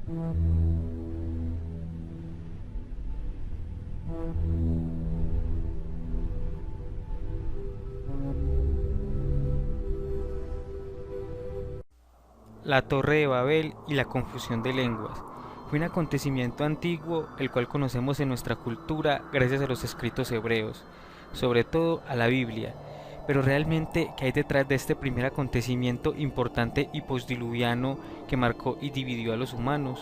La Torre de Babel y la confusión de lenguas. Fue un acontecimiento antiguo, el cual conocemos en nuestra cultura gracias a los escritos hebreos, sobre todo a la Biblia. Pero realmente, ¿qué hay detrás de este primer acontecimiento importante y postdiluviano que marcó y dividió a los humanos?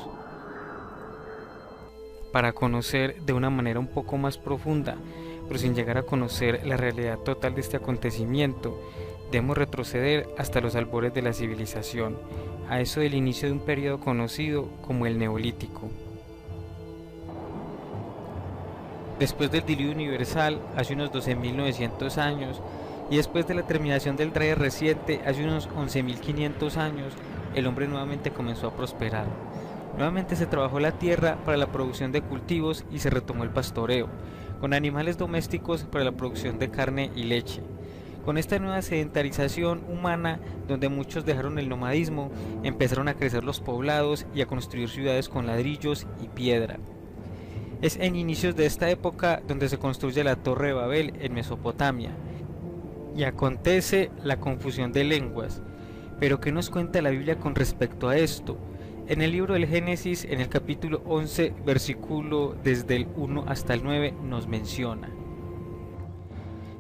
Para conocer de una manera un poco más profunda, pero sin llegar a conocer la realidad total de este acontecimiento, debemos retroceder hasta los albores de la civilización, a eso del inicio de un periodo conocido como el Neolítico. Después del diluvio universal, hace unos 12.900 años, y después de la terminación del Dry reciente, hace unos 11.500 años, el hombre nuevamente comenzó a prosperar. Nuevamente se trabajó la tierra para la producción de cultivos y se retomó el pastoreo, con animales domésticos para la producción de carne y leche. Con esta nueva sedentarización humana, donde muchos dejaron el nomadismo, empezaron a crecer los poblados y a construir ciudades con ladrillos y piedra. Es en inicios de esta época donde se construye la Torre de Babel en Mesopotamia, y acontece la confusión de lenguas. Pero ¿qué nos cuenta la Biblia con respecto a esto? En el libro del Génesis, en el capítulo 11, versículo desde el 1 hasta el 9, nos menciona: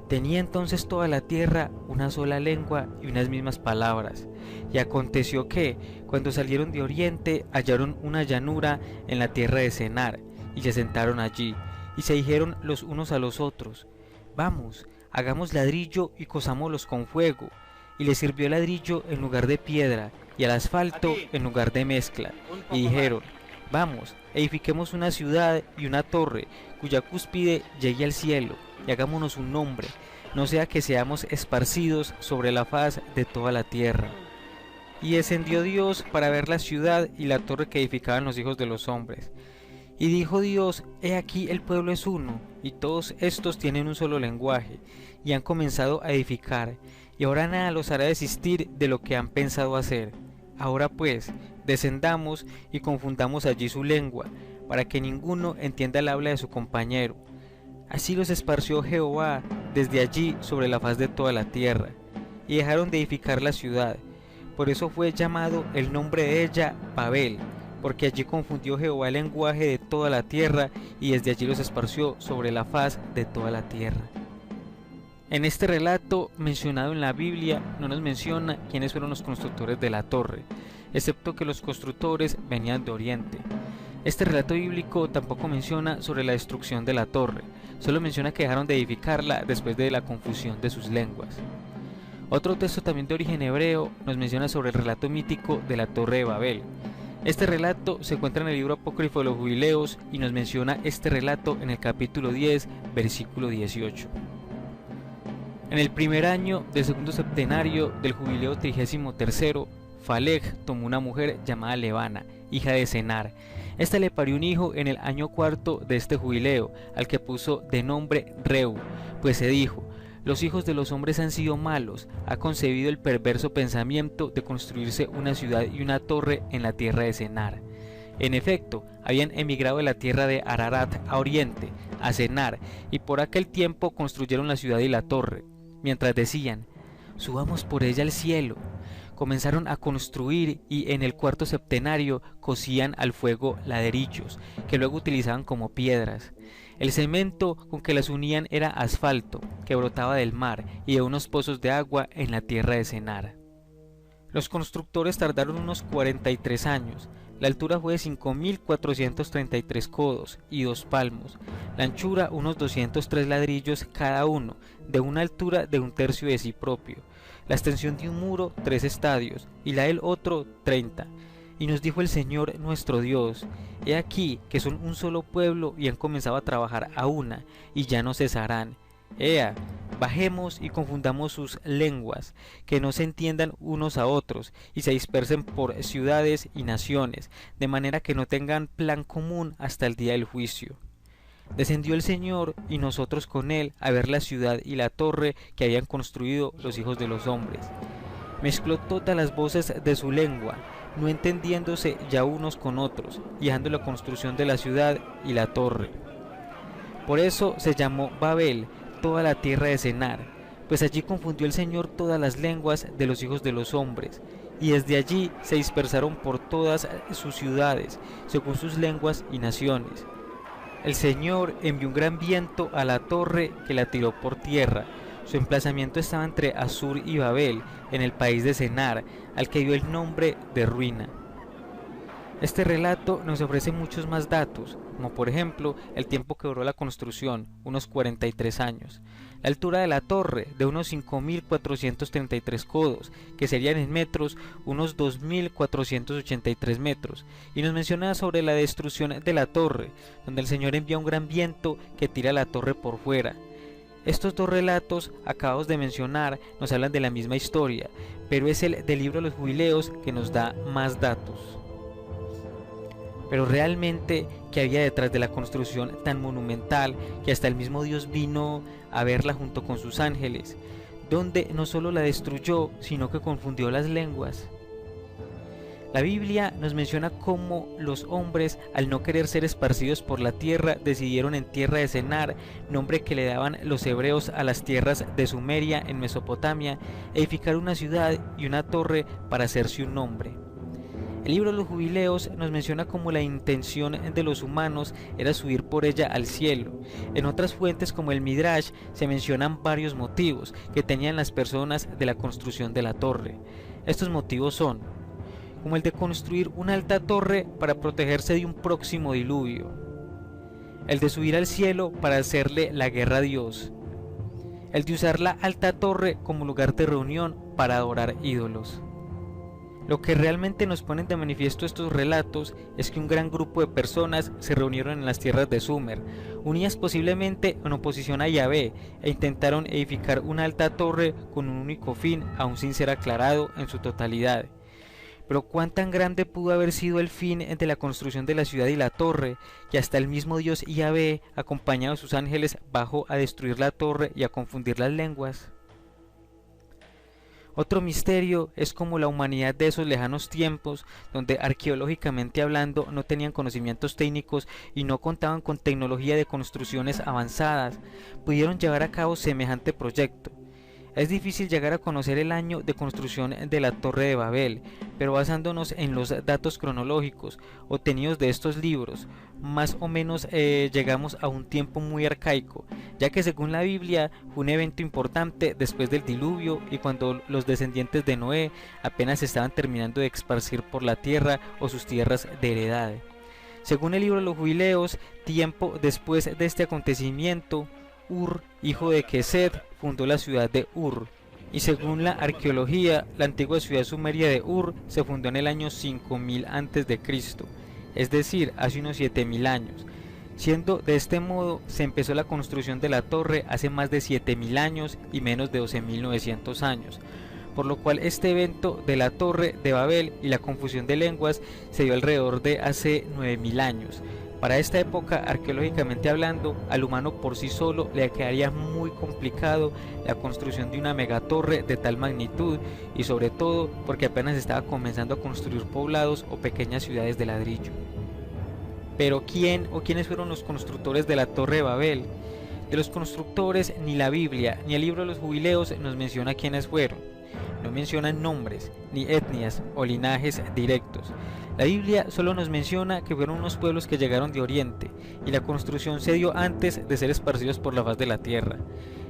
Tenía entonces toda la tierra una sola lengua y unas mismas palabras. Y aconteció que, cuando salieron de oriente, hallaron una llanura en la tierra de Senar, y se sentaron allí, y se dijeron los unos a los otros: Vamos, hagamos ladrillo y cosámoslos con fuego. Y les sirvió el ladrillo en lugar de piedra, y el asfalto en lugar de mezcla. Y dijeron: Vamos, edifiquemos una ciudad y una torre, cuya cúspide llegue al cielo, y hagámonos un nombre, no sea que seamos esparcidos sobre la faz de toda la tierra. Y descendió Dios para ver la ciudad y la torre que edificaban los hijos de los hombres. Y dijo Dios: He aquí el pueblo es uno, y todos estos tienen un solo lenguaje, y han comenzado a edificar, y ahora nada los hará desistir de lo que han pensado hacer. Ahora pues, descendamos y confundamos allí su lengua, para que ninguno entienda el habla de su compañero. Así los esparció Jehová desde allí sobre la faz de toda la tierra, y dejaron de edificar la ciudad. Por eso fue llamado el nombre de ella Babel, porque allí confundió Jehová el lenguaje de toda la tierra, y desde allí los esparció sobre la faz de toda la tierra. En este relato mencionado en la Biblia no nos menciona quiénes fueron los constructores de la torre, excepto que los constructores venían de Oriente. Este relato bíblico tampoco menciona sobre la destrucción de la torre, solo menciona que dejaron de edificarla después de la confusión de sus lenguas. Otro texto también de origen hebreo nos menciona sobre el relato mítico de la Torre de Babel. Este relato se encuentra en el libro apócrifo de los Jubileos y nos menciona este relato en el capítulo 10, versículo 18. En el primer año del segundo septenario del jubileo 33, Faleg tomó una mujer llamada Levana, hija de Senar. Esta le parió un hijo en el año cuarto de este jubileo, al que puso de nombre Reu, pues se dijo: Los hijos de los hombres han sido malos, ha concebido el perverso pensamiento de construirse una ciudad y una torre en la tierra de Senar. En efecto, habían emigrado de la tierra de Ararat a oriente, a Senar, y por aquel tiempo construyeron la ciudad y la torre. Mientras decían: Subamos por ella al cielo, comenzaron a construir y en el cuarto septenario cosían al fuego ladrillos, que luego utilizaban como piedras. El cemento con que las unían era asfalto, que brotaba del mar y de unos pozos de agua en la tierra de Senar. Los constructores tardaron unos 43 años. La altura fue de 5.433 codos y 2 palmos, la anchura unos 203 ladrillos cada uno, de una altura de 1/3 de sí propio, la extensión de un muro 3 estadios, y la del otro 30. Y nos dijo el Señor nuestro Dios: He aquí que son un solo pueblo y han comenzado a trabajar a una, y ya no cesarán. Ea, bajemos y confundamos sus lenguas, que no se entiendan unos a otros, y se dispersen por ciudades y naciones, de manera que no tengan plan común hasta el día del juicio. Descendió el Señor, y nosotros con él, a ver la ciudad y la torre que habían construido los hijos de los hombres. Mezcló todas las voces de su lengua, no entendiéndose ya unos con otros, y dejando la construcción de la ciudad y la torre. Por eso se llamó Babel toda la tierra de Senar, pues allí confundió el Señor todas las lenguas de los hijos de los hombres, y desde allí se dispersaron por todas sus ciudades, según sus lenguas y naciones. El Señor envió un gran viento a la torre que la tiró por tierra. Su emplazamiento estaba entre Asur y Babel, en el país de Senar, al que dio el nombre de ruina. Este relato nos ofrece muchos más datos, como por ejemplo el tiempo que duró la construcción, unos 43 años, la altura de la torre, de unos 5.433 codos, que serían en metros unos 2.483 metros, y nos menciona sobre la destrucción de la torre, donde el Señor envía un gran viento que tira la torre por fuera. Estos dos relatos acabados de mencionar nos hablan de la misma historia, pero es el del libro de los Jubileos que nos da más datos. Pero realmente, ¿qué había detrás de la construcción tan monumental que hasta el mismo Dios vino a verla junto con sus ángeles, donde no solo la destruyó, sino que confundió las lenguas? La Biblia nos menciona cómo los hombres, al no querer ser esparcidos por la tierra, decidieron en tierra de Senar, nombre que le daban los hebreos a las tierras de Sumeria en Mesopotamia, edificar una ciudad y una torre para hacerse un nombre. El libro de los Jubileos nos menciona cómo la intención de los humanos era subir por ella al cielo. En otras fuentes, como el Midrash, se mencionan varios motivos que tenían las personas de la construcción de la torre. Estos motivos son, como el de construir una alta torre para protegerse de un próximo diluvio, el de subir al cielo para hacerle la guerra a Dios, el de usar la alta torre como lugar de reunión para adorar ídolos. Lo que realmente nos ponen de manifiesto estos relatos es que un gran grupo de personas se reunieron en las tierras de Sumer, unidas posiblemente en oposición a Yahvé, e intentaron edificar una alta torre con un único fin, aún sin ser aclarado en su totalidad. Pero cuán tan grande pudo haber sido el fin de la construcción de la ciudad y la torre, que hasta el mismo Dios Yahvé, acompañado de sus ángeles, bajó a destruir la torre y a confundir las lenguas. Otro misterio es cómo la humanidad de esos lejanos tiempos, donde arqueológicamente hablando no tenían conocimientos técnicos y no contaban con tecnología de construcciones avanzadas, pudieron llevar a cabo semejante proyecto. Es difícil llegar a conocer el año de construcción de la Torre de Babel, pero basándonos en los datos cronológicos obtenidos de estos libros, más o menos llegamos a un tiempo muy arcaico, ya que según la Biblia fue un evento importante después del diluvio y cuando los descendientes de Noé apenas estaban terminando de esparcir por la tierra o sus tierras de heredad. Según el libro de los Jubileos, tiempo después de este acontecimiento, Ur, hijo de Kesed, fundó la ciudad de Ur, y según la arqueología, la antigua ciudad sumeria de Ur se fundó en el año 5000 a.C., es decir, hace unos 7000 años, siendo de este modo se empezó la construcción de la torre hace más de 7000 años y menos de 12.900 años, por lo cual este evento de la Torre de Babel y la confusión de lenguas se dio alrededor de hace 9000 años. Para esta época, arqueológicamente hablando, al humano por sí solo le quedaría muy complicado la construcción de una megatorre de tal magnitud, y sobre todo porque apenas estaba comenzando a construir poblados o pequeñas ciudades de ladrillo. Pero ¿quién o quiénes fueron los constructores de la Torre de Babel? De los constructores ni la Biblia ni el libro de los Jubileos nos menciona quiénes fueron. No mencionan nombres, ni etnias o linajes directos. La Biblia solo nos menciona que fueron unos pueblos que llegaron de Oriente, y la construcción se dio antes de ser esparcidos por la faz de la tierra.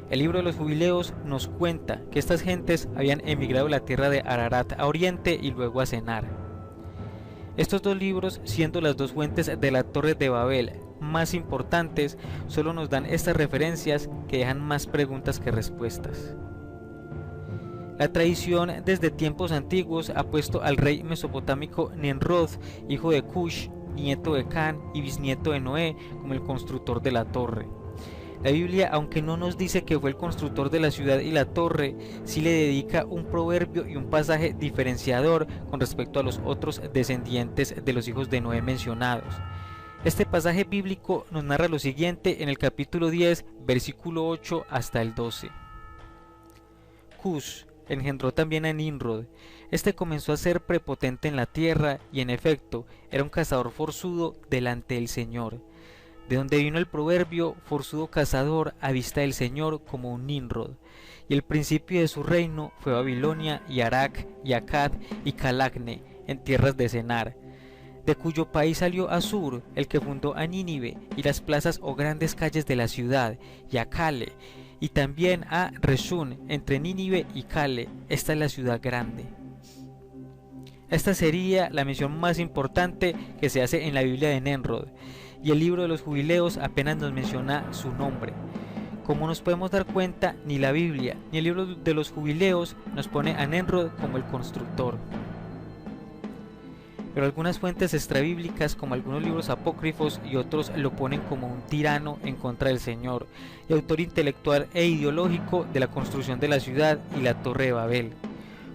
El libro de los Jubileos nos cuenta que estas gentes habían emigrado de la tierra de Ararat a Oriente y luego a Senar. Estos dos libros, siendo las dos fuentes de la Torre de Babel más importantes, solo nos dan estas referencias que dejan más preguntas que respuestas. La tradición desde tiempos antiguos ha puesto al rey mesopotámico Nimrod, hijo de Cush, nieto de Can y bisnieto de Noé, como el constructor de la torre. La Biblia, aunque no nos dice que fue el constructor de la ciudad y la torre, sí le dedica un proverbio y un pasaje diferenciador con respecto a los otros descendientes de los hijos de Noé mencionados. Este pasaje bíblico nos narra lo siguiente en el capítulo 10, versículo 8 hasta el 12. Cush, engendró también a Nimrod. Este comenzó a ser prepotente en la tierra y en efecto era un cazador forzudo delante del Señor. De donde vino el proverbio, forzudo cazador a vista del Señor como un Nimrod. Y el principio de su reino fue Babilonia y Arak y Akkad y Calacne en tierras de Senar, de cuyo país salió Asur, el que fundó a Nínive y las plazas o grandes calles de la ciudad, y a Cale, y también a Reshun entre Nínive y Cale. Esta es la ciudad grande. Esta sería la mención más importante que se hace en la Biblia de Nimrod, y el libro de los jubileos apenas nos menciona su nombre. Como nos podemos dar cuenta, ni la Biblia ni el libro de los jubileos nos pone a Nimrod como el constructor. Pero algunas fuentes extrabíblicas, como algunos libros apócrifos y otros, lo ponen como un tirano en contra del Señor y autor intelectual e ideológico de la construcción de la ciudad y la Torre de Babel.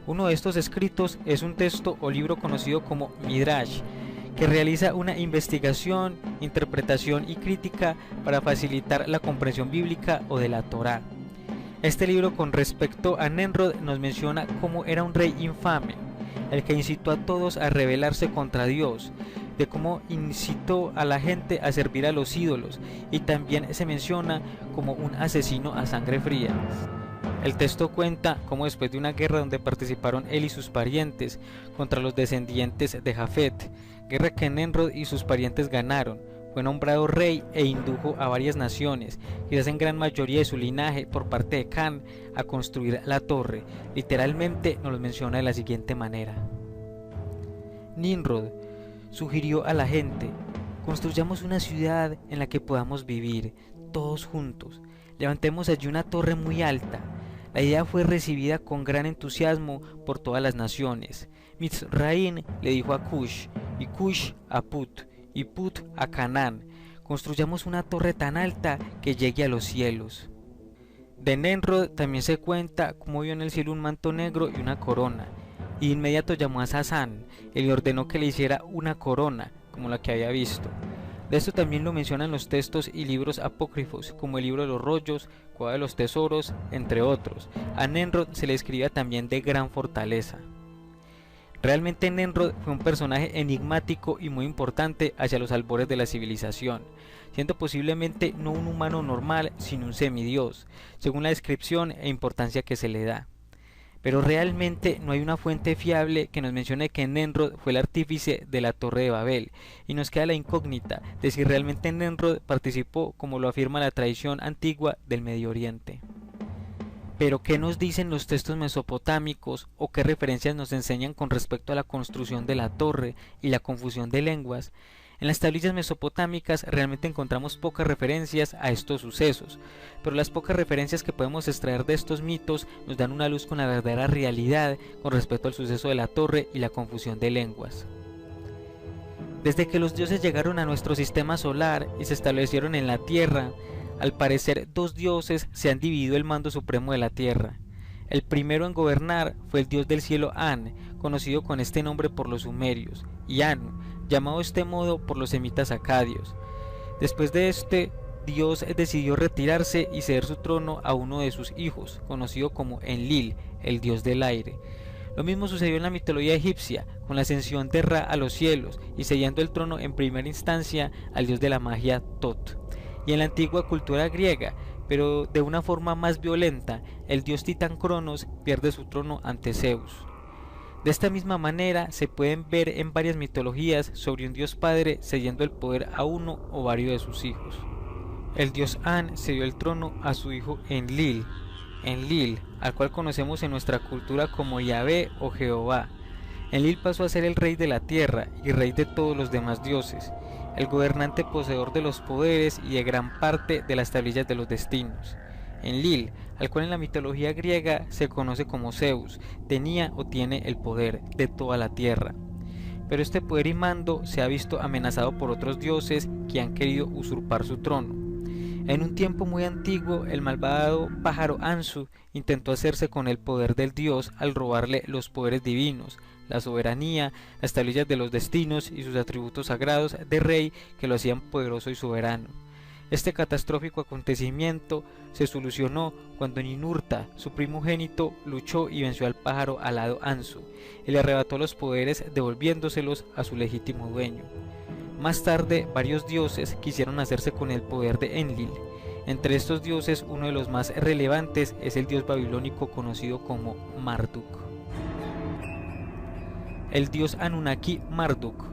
Uno de estos escritos es un texto o libro conocido como Midrash, que realiza una investigación, interpretación y crítica para facilitar la comprensión bíblica o de la Torá. Este libro, con respecto a Nimrod, nos menciona cómo era un rey infame, el que incitó a todos a rebelarse contra Dios, de cómo incitó a la gente a servir a los ídolos, y también se menciona como un asesino a sangre fría. El texto cuenta cómo después de una guerra donde participaron él y sus parientes contra los descendientes de Jafet, guerra que Nimrod y sus parientes ganaron, fue nombrado rey e indujo a varias naciones, quizás en gran mayoría de su linaje por parte de Cam, a construir la torre. Literalmente nos lo menciona de la siguiente manera: Nimrod sugirió a la gente: construyamos una ciudad en la que podamos vivir todos juntos, levantemos allí una torre muy alta. La idea fue recibida con gran entusiasmo por todas las naciones. Mizraim le dijo a Cush, y Cush a Put, y Put a Canaán: construyamos una torre tan alta que llegue a los cielos. De Nimrod también se cuenta cómo vio en el cielo un manto negro y una corona, y de inmediato llamó a Sasán y le ordenó que le hiciera una corona como la que había visto. De esto también lo mencionan los textos y libros apócrifos, como el libro de los rollos, Cueva de los tesoros, entre otros. A Nimrod se le escribía también de gran fortaleza. Realmente Nimrod fue un personaje enigmático y muy importante hacia los albores de la civilización, siendo posiblemente no un humano normal, sino un semidios, según la descripción e importancia que se le da. Pero realmente no hay una fuente fiable que nos mencione que Nimrod fue el artífice de la Torre de Babel, y nos queda la incógnita de si realmente Nimrod participó, como lo afirma la tradición antigua del Medio Oriente. Pero ¿qué nos dicen los textos mesopotámicos o qué referencias nos enseñan con respecto a la construcción de la torre y la confusión de lenguas? En las tablillas mesopotámicas realmente encontramos pocas referencias a estos sucesos, pero las pocas referencias que podemos extraer de estos mitos nos dan una luz con la verdadera realidad con respecto al suceso de la torre y la confusión de lenguas. Desde que los dioses llegaron a nuestro sistema solar y se establecieron en la Tierra, al parecer dos dioses se han dividido el mando supremo de la Tierra. El primero en gobernar fue el dios del cielo An, conocido con este nombre por los sumerios, y Anu, llamado de este modo por los semitas acadios. Después de este, Dios decidió retirarse y ceder su trono a uno de sus hijos, conocido como Enlil, el dios del aire. Lo mismo sucedió en la mitología egipcia, con la ascensión de Ra a los cielos y cediendo el trono en primera instancia al dios de la magia Tot. Y en la antigua cultura griega, pero de una forma más violenta, el dios titán Cronos pierde su trono ante Zeus. De esta misma manera se pueden ver en varias mitologías sobre un dios padre cediendo el poder a uno o varios de sus hijos. El dios An cedió el trono a su hijo Enlil, al cual conocemos en nuestra cultura como Yahvé o Jehová. Enlil pasó a ser el rey de la tierra y rey de todos los demás dioses, el gobernante poseedor de los poderes y de gran parte de las tablillas de los destinos. Enlil, al cual en la mitología griega se conoce como Zeus, tenía o tiene el poder de toda la tierra. Pero este poder y mando se ha visto amenazado por otros dioses que han querido usurpar su trono. En un tiempo muy antiguo, el malvado pájaro Ansu intentó hacerse con el poder del dios al robarle los poderes divinos, la soberanía, las tablillas de los destinos y sus atributos sagrados de rey que lo hacían poderoso y soberano. Este catastrófico acontecimiento se solucionó cuando Ninurta, su primogénito, luchó y venció al pájaro alado Anzu y le arrebató los poderes devolviéndoselos a su legítimo dueño. Más tarde, varios dioses quisieron hacerse con el poder de Enlil. Entre estos dioses, uno de los más relevantes es el dios babilónico conocido como Marduk. El dios Anunnaki Marduk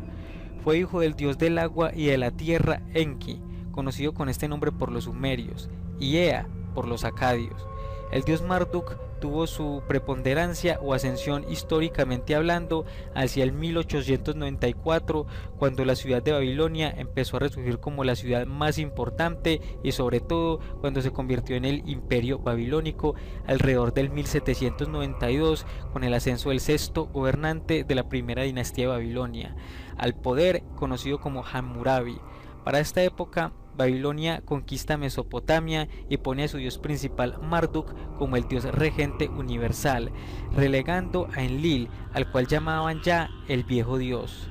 fue hijo del dios del agua y de la tierra Enki, conocido con este nombre por los sumerios, y Ea por los acadios. El dios Marduk tuvo su preponderancia o ascensión históricamente hablando hacia el 1894, cuando la ciudad de Babilonia empezó a resurgir como la ciudad más importante y sobre todo cuando se convirtió en el imperio babilónico alrededor del 1792, con el ascenso del sexto gobernante de la primera dinastía de Babilonia al poder, conocido como Hammurabi. Para esta época, Babilonia conquista Mesopotamia y pone a su dios principal Marduk como el dios regente universal, relegando a Enlil, al cual llamaban ya el viejo dios.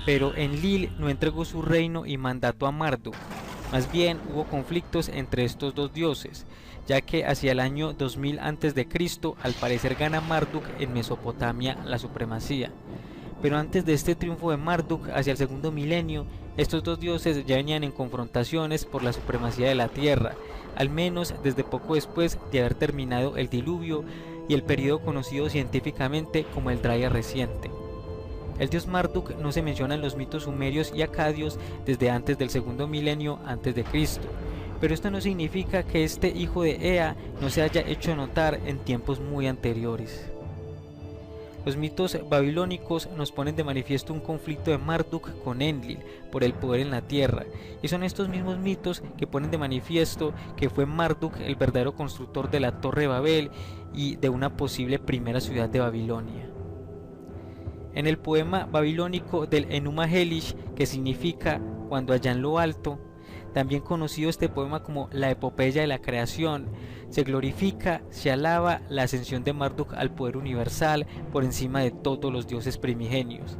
Pero Enlil no entregó su reino y mandato a Marduk. Más bien hubo conflictos entre estos dos dioses, ya que hacia el año 2000 a.C. al parecer gana Marduk en Mesopotamia la supremacía. Pero antes de este triunfo de Marduk hacia el segundo milenio, estos dos dioses ya venían en confrontaciones por la supremacía de la tierra, al menos desde poco después de haber terminado el diluvio y el periodo conocido científicamente como el Dryas reciente. El dios Marduk no se menciona en los mitos sumerios y acadios desde antes del segundo milenio antes de Cristo, pero esto no significa que este hijo de Ea no se haya hecho notar en tiempos muy anteriores. Los mitos babilónicos nos ponen de manifiesto un conflicto de Marduk con Enlil por el poder en la tierra, y son estos mismos mitos que ponen de manifiesto que fue Marduk el verdadero constructor de la Torre de Babel y de una posible primera ciudad de Babilonia. En el poema babilónico del Enuma Elish, que significa cuando allá en lo alto, también conocido este poema como la epopeya de la creación, se glorifica, se alaba la ascensión de Marduk al poder universal por encima de todos los dioses primigenios.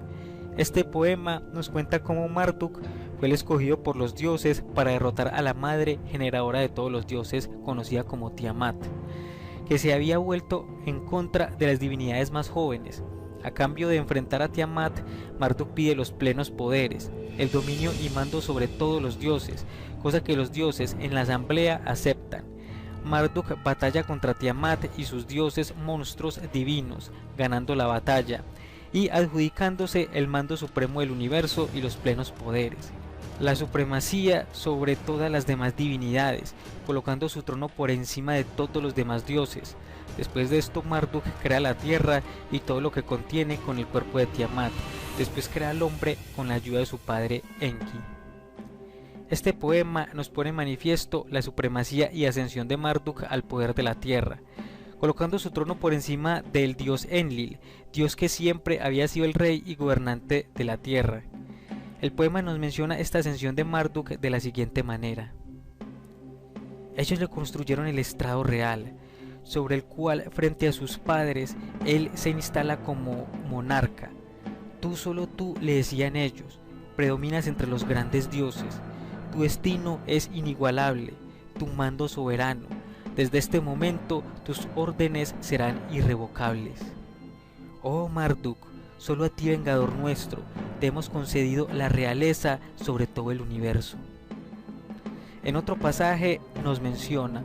Este poema nos cuenta cómo Marduk fue el escogido por los dioses para derrotar a la madre generadora de todos los dioses, conocida como Tiamat, que se había vuelto en contra de las divinidades más jóvenes. A cambio de enfrentar a Tiamat, Marduk pide los plenos poderes, el dominio y mando sobre todos los dioses, cosa que los dioses en la asamblea aceptan. Marduk batalla contra Tiamat y sus dioses monstruos divinos, ganando la batalla y adjudicándose el mando supremo del universo y los plenos poderes, la supremacía sobre todas las demás divinidades, colocando su trono por encima de todos los demás dioses. Después de esto, Marduk crea la tierra y todo lo que contiene con el cuerpo de Tiamat. Después crea al hombre con la ayuda de su padre Enki. Este poema nos pone en manifiesto la supremacía y ascensión de Marduk al poder de la tierra, colocando su trono por encima del dios Enlil, dios que siempre había sido el rey y gobernante de la tierra. El poema nos menciona esta ascensión de Marduk de la siguiente manera: ellos le construyeron el estrado real, sobre el cual frente a sus padres él se instala como monarca. Tú, solo tú, le decían ellos, predominas entre los grandes dioses, tu destino es inigualable, tu mando soberano, desde este momento tus órdenes serán irrevocables. Oh Marduk, solo a ti, vengador nuestro, te hemos concedido la realeza sobre todo el universo. En otro pasaje nos menciona: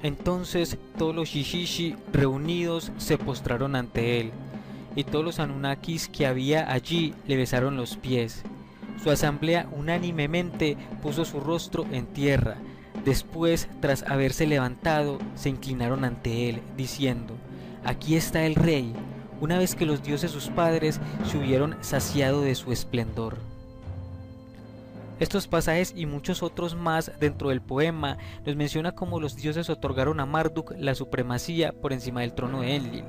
entonces todos los Shishishi reunidos se postraron ante él, y todos los Anunnakis que había allí le besaron los pies. Su asamblea unánimemente puso su rostro en tierra. Después, tras haberse levantado, se inclinaron ante él, diciendo: aquí está el rey, una vez que los dioses sus padres se hubieron saciado de su esplendor. Estos pasajes y muchos otros más dentro del poema nos menciona cómo los dioses otorgaron a Marduk la supremacía por encima del trono de Enlil.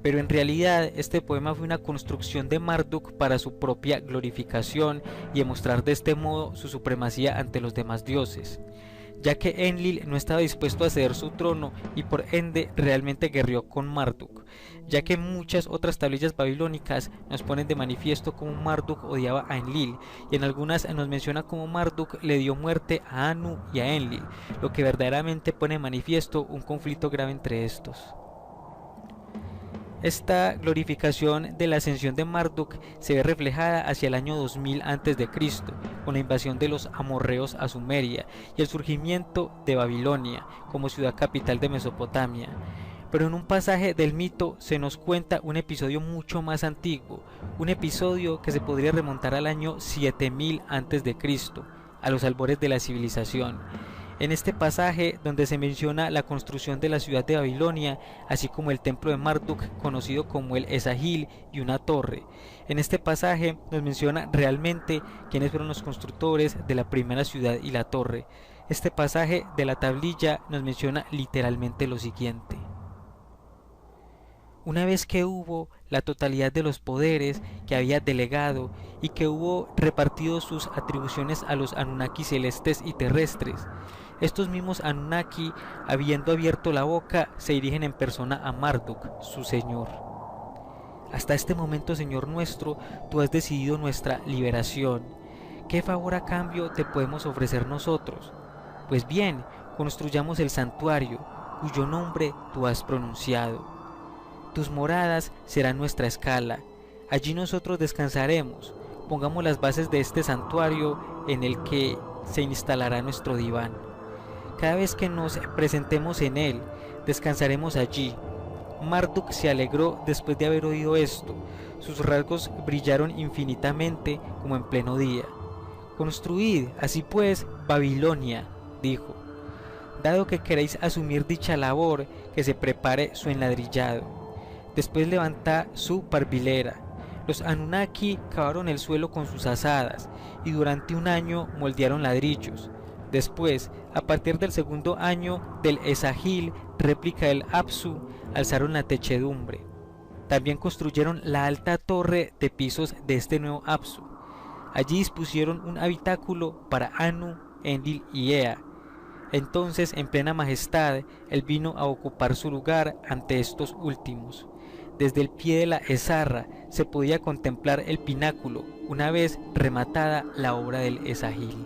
Pero en realidad este poema fue una construcción de Marduk para su propia glorificación y demostrar de este modo su supremacía ante los demás dioses, ya que Enlil no estaba dispuesto a ceder su trono y por ende realmente guerreó con Marduk, ya que muchas otras tablillas babilónicas nos ponen de manifiesto cómo Marduk odiaba a Enlil, y en algunas nos menciona cómo Marduk le dio muerte a Anu y a Enlil, lo que verdaderamente pone de manifiesto un conflicto grave entre estos. Esta glorificación de la ascensión de Marduk se ve reflejada hacia el año 2000 a.C., con la invasión de los amorreos a Sumeria y el surgimiento de Babilonia como ciudad capital de Mesopotamia. Pero en un pasaje del mito se nos cuenta un episodio mucho más antiguo, un episodio que se podría remontar al año 7000 a.C., a los albores de la civilización. En este pasaje, donde se menciona la construcción de la ciudad de Babilonia, así como el templo de Marduk, conocido como el Esagil, y una torre. En este pasaje nos menciona realmente quiénes fueron los constructores de la primera ciudad y la torre. Este pasaje de la tablilla nos menciona literalmente lo siguiente: una vez que hubo la totalidad de los poderes que había delegado y que hubo repartido sus atribuciones a los Anunnaki celestes y terrestres, estos mismos Anunnaki, habiendo abierto la boca, se dirigen en persona a Marduk, su señor. Hasta este momento, Señor nuestro, tú has decidido nuestra liberación. ¿Qué favor a cambio te podemos ofrecer nosotros? Pues bien, construyamos el santuario, cuyo nombre tú has pronunciado. Tus moradas serán nuestra escala, allí nosotros descansaremos, pongamos las bases de este santuario en el que se instalará nuestro diván. Cada vez que nos presentemos en él, descansaremos allí. Marduk se alegró después de haber oído esto, sus rasgos brillaron infinitamente como en pleno día. Construid, así pues, Babilonia, dijo. Dado que queréis asumir dicha labor, que se prepare su enladrillado. Después levantad su parvilera. Los Anunnaki cavaron el suelo con sus azadas y durante un año moldearon ladrillos. Después, a partir del segundo año del Esagil, réplica del Apsu, alzaron la techedumbre. También construyeron la alta torre de pisos de este nuevo Apsu. Allí dispusieron un habitáculo para Anu, Enlil y Ea. Entonces, en plena majestad, él vino a ocupar su lugar ante estos últimos. Desde el pie de la Ezarra se podía contemplar el pináculo, una vez rematada la obra del Esagil.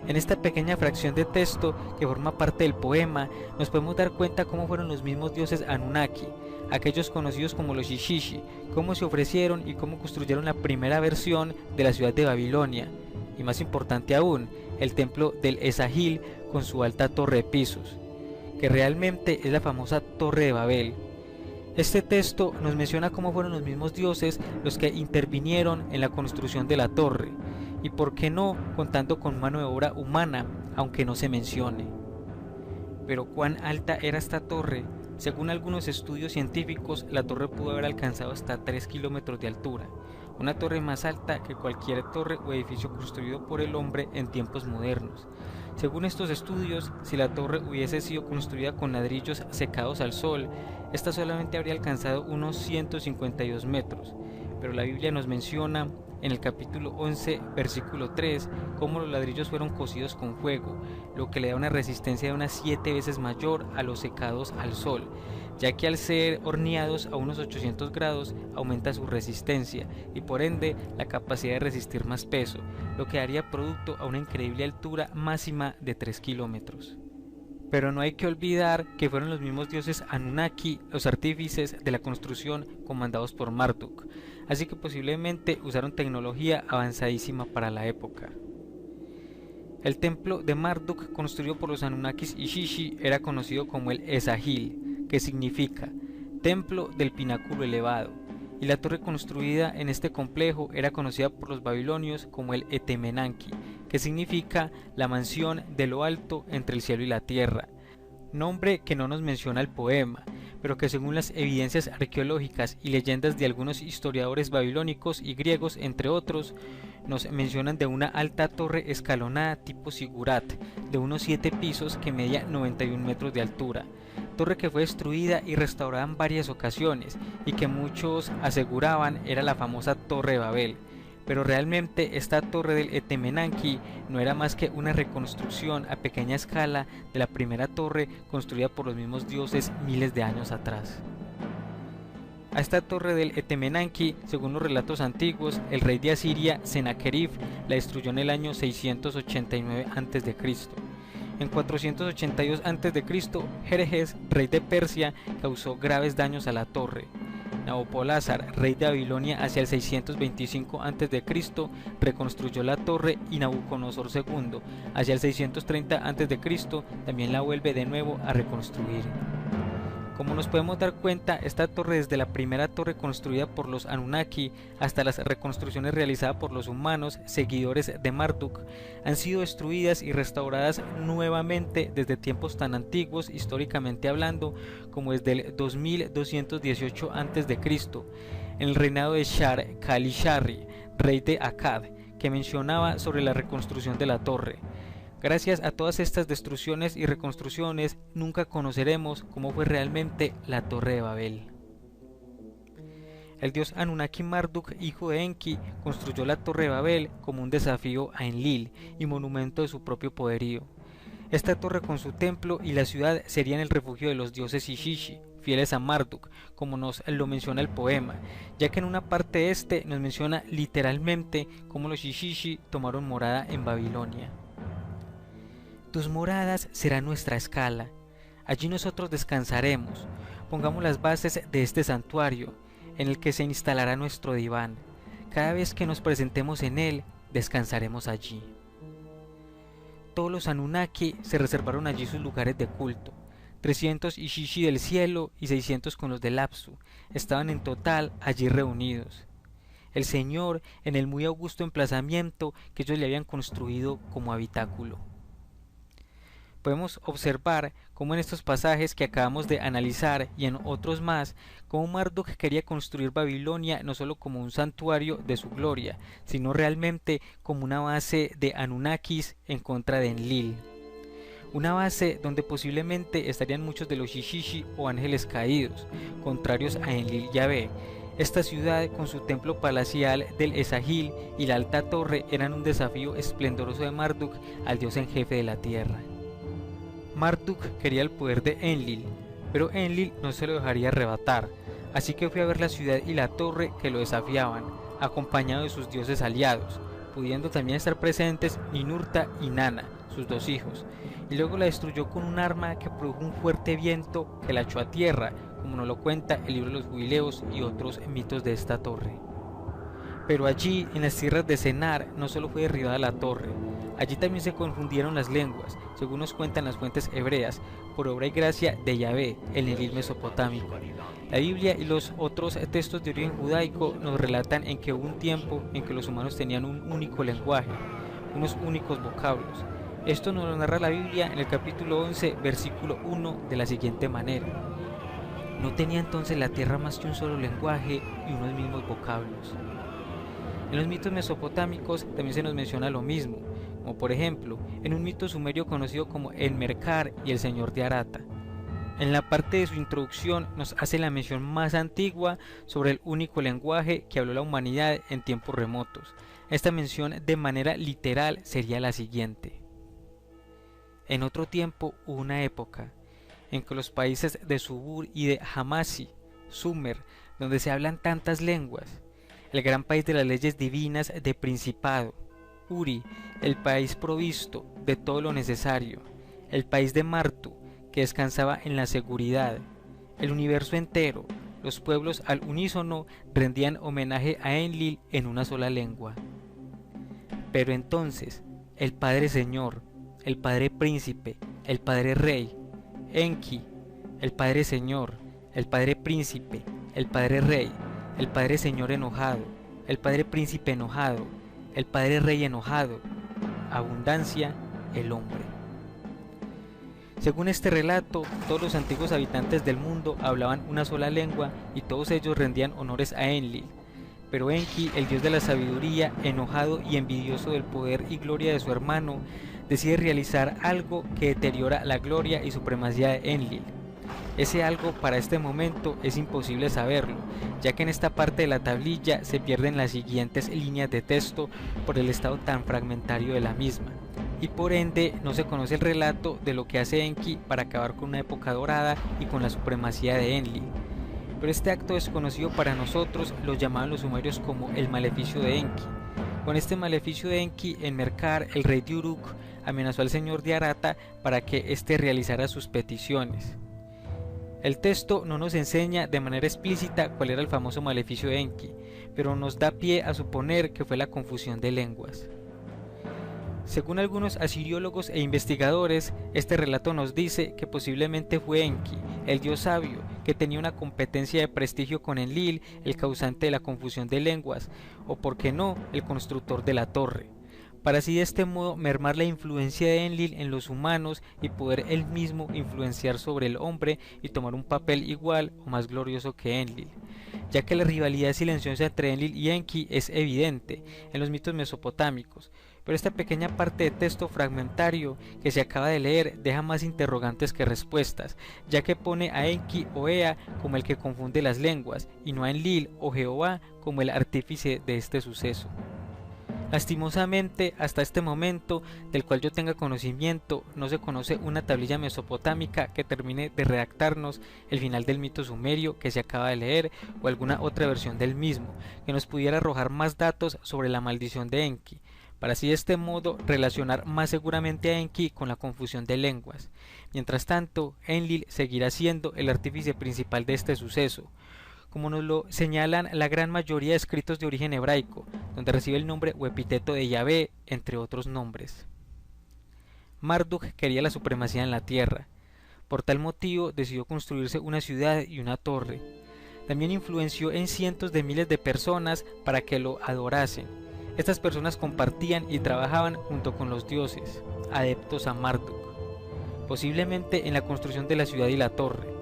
En esta pequeña fracción de texto que forma parte del poema, nos podemos dar cuenta cómo fueron los mismos dioses Anunnaki, aquellos conocidos como los Shishishi, cómo se ofrecieron y cómo construyeron la primera versión de la ciudad de Babilonia, y más importante aún, el templo del Esagil con su alta torre de pisos, que realmente es la famosa Torre de Babel. Este texto nos menciona cómo fueron los mismos dioses los que intervinieron en la construcción de la torre, y por qué no contando con mano de obra humana, aunque no se mencione. Pero ¿cuán alta era esta torre? Según algunos estudios científicos, la torre pudo haber alcanzado hasta 3 kilómetros de altura, una torre más alta que cualquier torre o edificio construido por el hombre en tiempos modernos. Según estos estudios, si la torre hubiese sido construida con ladrillos secados al sol, esta solamente habría alcanzado unos 152 metros, pero la Biblia nos menciona en el capítulo 11, versículo 3, cómo los ladrillos fueron cocidos con fuego, lo que le da una resistencia de unas 7 veces mayor a los secados al sol, ya que al ser horneados a unos 800 grados aumenta su resistencia y por ende la capacidad de resistir más peso, lo que daría producto a una increíble altura máxima de 3 kilómetros. Pero no hay que olvidar que fueron los mismos dioses Anunnaki los artífices de la construcción comandados por Marduk, así que posiblemente usaron tecnología avanzadísima para la época. El templo de Marduk construido por los Anunnakis y Shishi era conocido como el Esagil, que significa templo del pináculo elevado, y la torre construida en este complejo era conocida por los babilonios como el Etemenanki, que significa la mansión de lo alto entre el cielo y la tierra, nombre que no nos menciona el poema, pero que según las evidencias arqueológicas y leyendas de algunos historiadores babilónicos y griegos, entre otros, nos mencionan de una alta torre escalonada tipo zigurat, de unos 7 pisos que medía 91 metros de altura, torre que fue destruida y restaurada en varias ocasiones y que muchos aseguraban era la famosa Torre de Babel, pero realmente esta torre del Etemenanki no era más que una reconstrucción a pequeña escala de la primera torre construida por los mismos dioses miles de años atrás. A esta torre del Etemenanki, según los relatos antiguos, el rey de Asiria, Sennacherib, la destruyó en el año 689 a.C. En 482 a.C., Jerjes, rey de Persia, causó graves daños a la torre. Nabopolassar, rey de Babilonia, hacia el 625 a.C., reconstruyó la torre y Nabucodonosor II, hacia el 630 a.C., también la vuelve de nuevo a reconstruir. Como nos podemos dar cuenta, esta torre, desde la primera torre construida por los Anunnaki hasta las reconstrucciones realizadas por los humanos, seguidores de Marduk, han sido destruidas y restauradas nuevamente desde tiempos tan antiguos, históricamente hablando, como desde el 2218 a.C., en el reinado de Shar-Kali-Sharri, rey de Akkad, que mencionaba sobre la reconstrucción de la torre. Gracias a todas estas destrucciones y reconstrucciones, nunca conoceremos cómo fue realmente la Torre de Babel. El dios Anunnaki Marduk, hijo de Enki, construyó la Torre de Babel como un desafío a Enlil y monumento de su propio poderío. Esta torre con su templo y la ciudad serían el refugio de los dioses Ishishi, fieles a Marduk, como nos lo menciona el poema, ya que en una parte nos menciona literalmente cómo los Ishishi tomaron morada en Babilonia. Tus moradas serán nuestra escala, allí nosotros descansaremos, pongamos las bases de este santuario, en el que se instalará nuestro diván, cada vez que nos presentemos en él, descansaremos allí. Todos los Anunnaki se reservaron allí sus lugares de culto, 300 Ishishi del cielo y 600 con los del Apsu, estaban en total allí reunidos. El Señor en el muy augusto emplazamiento que ellos le habían construido como habitáculo. Podemos observar cómo en estos pasajes que acabamos de analizar y en otros más, cómo Marduk quería construir Babilonia no solo como un santuario de su gloria, sino realmente como una base de Anunnakis en contra de Enlil. Una base donde posiblemente estarían muchos de los Ishishi o ángeles caídos, contrarios a Enlil Yahvé. Esta ciudad, con su templo palacial del Esagil y la alta torre, eran un desafío esplendoroso de Marduk al dios en jefe de la tierra. Marduk quería el poder de Enlil, pero Enlil no se lo dejaría arrebatar, así que fue a ver la ciudad y la torre que lo desafiaban, acompañado de sus dioses aliados, pudiendo también estar presentes Ninurta y Nana, sus dos hijos, y luego la destruyó con un arma que produjo un fuerte viento que la echó a tierra, como nos lo cuenta el libro de los Jubileos y otros mitos de esta torre. Pero allí, en las tierras de Sennar, no solo fue derribada la torre, allí también se confundieron las lenguas, según nos cuentan las fuentes hebreas, por obra y gracia de Yahvé, el Enlil mesopotámico. La Biblia y los otros textos de origen judaico nos relatan en que hubo un tiempo en que los humanos tenían un único lenguaje, unos únicos vocablos. Esto nos lo narra la Biblia en el capítulo 11, versículo 1, de la siguiente manera: no tenía entonces la tierra más que un solo lenguaje y unos mismos vocablos. En los mitos mesopotámicos también se nos menciona lo mismo, como por ejemplo en un mito sumerio conocido como el Merkar y el Señor de Arata. En la parte de su introducción nos hace la mención más antigua sobre el único lenguaje que habló la humanidad en tiempos remotos. Esta mención de manera literal sería la siguiente: en otro tiempo hubo una época en que los países de Subur y de Hamasi, Sumer, donde se hablan tantas lenguas, el gran país de las leyes divinas de Principado, Uri, el país provisto de todo lo necesario, el país de Martu, que descansaba en la seguridad, el universo entero, los pueblos al unísono rendían homenaje a Enlil en una sola lengua. Pero entonces, el Padre Señor, el Padre Príncipe, el Padre Rey, Enki, el Padre Señor, el Padre Príncipe, el Padre Rey, el Padre Señor enojado, el Padre Príncipe enojado, el Padre Rey enojado, abundancia, el hombre. Según este relato, todos los antiguos habitantes del mundo hablaban una sola lengua y todos ellos rendían honores a Enlil. Pero Enki, el dios de la sabiduría, enojado y envidioso del poder y gloria de su hermano, decide realizar algo que deteriora la gloria y supremacía de Enlil. Ese algo para este momento es imposible saberlo, ya que en esta parte de la tablilla se pierden las siguientes líneas de texto por el estado tan fragmentario de la misma, y por ende no se conoce el relato de lo que hace Enki para acabar con una época dorada y con la supremacía de Enlil. Pero este acto desconocido para nosotros lo llamaban los sumerios como el maleficio de Enki. Con este maleficio de Enki, Enmerkar, el rey de Uruk, amenazó al señor de Arata para que éste realizara sus peticiones. El texto no nos enseña de manera explícita cuál era el famoso maleficio de Enki, pero nos da pie a suponer que fue la confusión de lenguas. Según algunos asiriólogos e investigadores, este relato nos dice que posiblemente fue Enki, el dios sabio, que tenía una competencia de prestigio con Enlil, el causante de la confusión de lenguas, o por qué no, el constructor de la torre, para así de este modo mermar la influencia de Enlil en los humanos y poder él mismo influenciar sobre el hombre y tomar un papel igual o más glorioso que Enlil, ya que la rivalidad silenciosa entre Enlil y Enki es evidente en los mitos mesopotámicos. Pero esta pequeña parte de texto fragmentario que se acaba de leer deja más interrogantes que respuestas, ya que pone a Enki o Ea como el que confunde las lenguas, y no a Enlil o Jehová como el artífice de este suceso. Lastimosamente, hasta este momento, del cual yo tenga conocimiento, no se conoce una tablilla mesopotámica que termine de redactarnos el final del mito sumerio que se acaba de leer, o alguna otra versión del mismo, que nos pudiera arrojar más datos sobre la maldición de Enki, para así de este modo relacionar más seguramente a Enki con la confusión de lenguas. Mientras tanto, Enlil seguirá siendo el artífice principal de este suceso, como nos lo señalan la gran mayoría de escritos de origen hebraico, donde recibe el nombre o epíteto de Yahvé, entre otros nombres. Marduk quería la supremacía en la tierra. Por tal motivo decidió construirse una ciudad y una torre. También influenció en cientos de miles de personas para que lo adorasen. Estas personas compartían y trabajaban junto con los dioses, adeptos a Marduk, posiblemente en la construcción de la ciudad y la torre.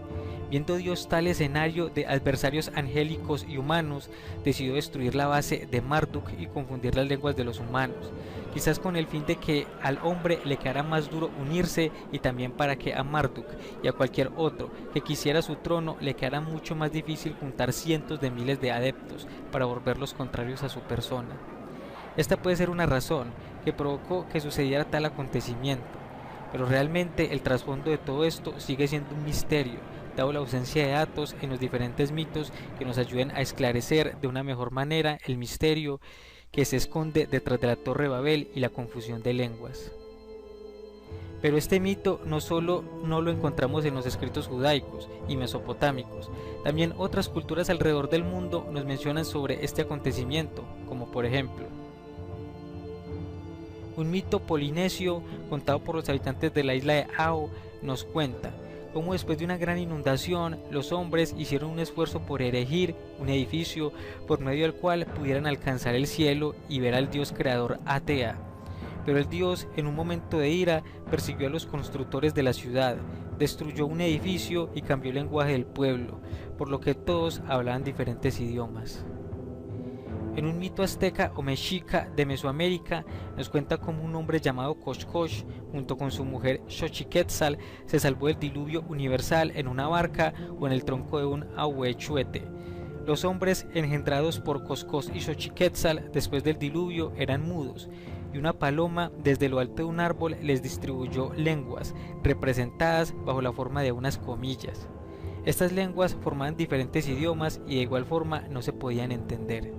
Viendo Dios tal escenario de adversarios angélicos y humanos, decidió destruir la base de Marduk y confundir las lenguas de los humanos, quizás con el fin de que al hombre le quedara más duro unirse, y también para que a Marduk y a cualquier otro que quisiera su trono le quedara mucho más difícil juntar cientos de miles de adeptos para volverlos contrarios a su persona. Esta puede ser una razón que provocó que sucediera tal acontecimiento, pero realmente el trasfondo de todo esto sigue siendo un misterio, dado la ausencia de datos en los diferentes mitos que nos ayuden a esclarecer de una mejor manera el misterio que se esconde detrás de la Torre de Babel y la confusión de lenguas. Pero este mito no solo no lo encontramos en los escritos judaicos y mesopotámicos, también otras culturas alrededor del mundo nos mencionan sobre este acontecimiento, como por ejemplo un mito polinesio contado por los habitantes de la isla de Ao nos cuenta cómo después de una gran inundación los hombres hicieron un esfuerzo por erigir un edificio por medio del cual pudieran alcanzar el cielo y ver al dios creador Atea. Pero el dios, en un momento de ira, persiguió a los constructores de la ciudad, destruyó un edificio y cambió el lenguaje del pueblo, por lo que todos hablaban diferentes idiomas. En un mito azteca o mexica de Mesoamérica nos cuenta cómo un hombre llamado Coxcox, junto con su mujer Xochiquetzal, se salvó del diluvio universal en una barca o en el tronco de un ahuechuete. Los hombres engendrados por Coscos y Xochiquetzal después del diluvio eran mudos, y una paloma desde lo alto de un árbol les distribuyó lenguas, representadas bajo la forma de unas comillas. Estas lenguas formaban diferentes idiomas y de igual forma no se podían entender.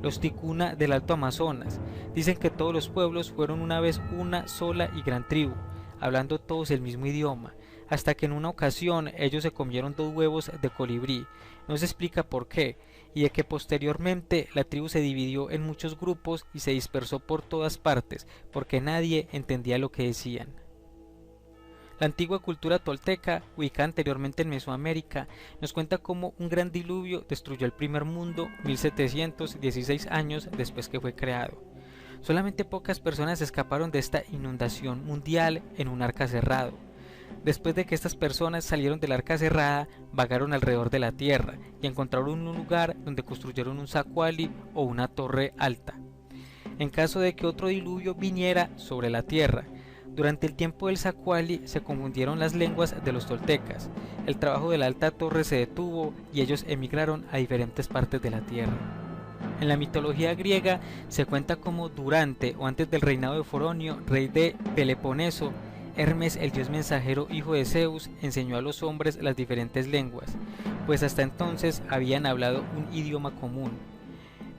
Los ticuna del Alto Amazonas dicen que todos los pueblos fueron una vez una sola y gran tribu, hablando todos el mismo idioma, hasta que en una ocasión ellos se comieron 2 huevos de colibrí. No se explica por qué, y de que posteriormente la tribu se dividió en muchos grupos y se dispersó por todas partes, porque nadie entendía lo que decían. La antigua cultura tolteca, ubicada anteriormente en Mesoamérica, nos cuenta cómo un gran diluvio destruyó el primer mundo 1716 años después que fue creado. Solamente pocas personas escaparon de esta inundación mundial en un arca cerrado. Después de que estas personas salieron del arca cerrada, vagaron alrededor de la tierra y encontraron un lugar donde construyeron un zacuali o una torre alta, en caso de que otro diluvio viniera sobre la tierra. Durante el tiempo del Zacuali se confundieron las lenguas de los toltecas, el trabajo de la alta torre se detuvo y ellos emigraron a diferentes partes de la tierra. En la mitología griega se cuenta como durante o antes del reinado de Foronio, rey de Peloponeso, Hermes, el dios mensajero hijo de Zeus, enseñó a los hombres las diferentes lenguas, pues hasta entonces habían hablado un idioma común.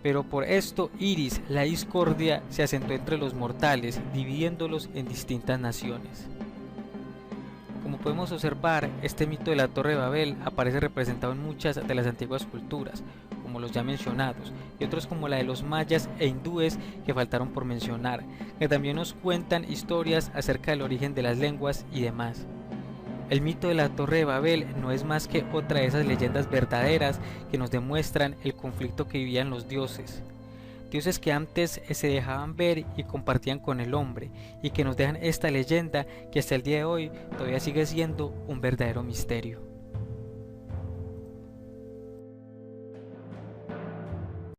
Pero por esto Iris, la discordia, se asentó entre los mortales, dividiéndolos en distintas naciones. Como podemos observar, este mito de la Torre de Babel aparece representado en muchas de las antiguas culturas, como los ya mencionados, y otros como la de los mayas e hindúes que faltaron por mencionar, que también nos cuentan historias acerca del origen de las lenguas y demás. El mito de la Torre de Babel no es más que otra de esas leyendas verdaderas que nos demuestran el conflicto que vivían los dioses. Dioses que antes se dejaban ver y compartían con el hombre, y que nos dejan esta leyenda que hasta el día de hoy todavía sigue siendo un verdadero misterio.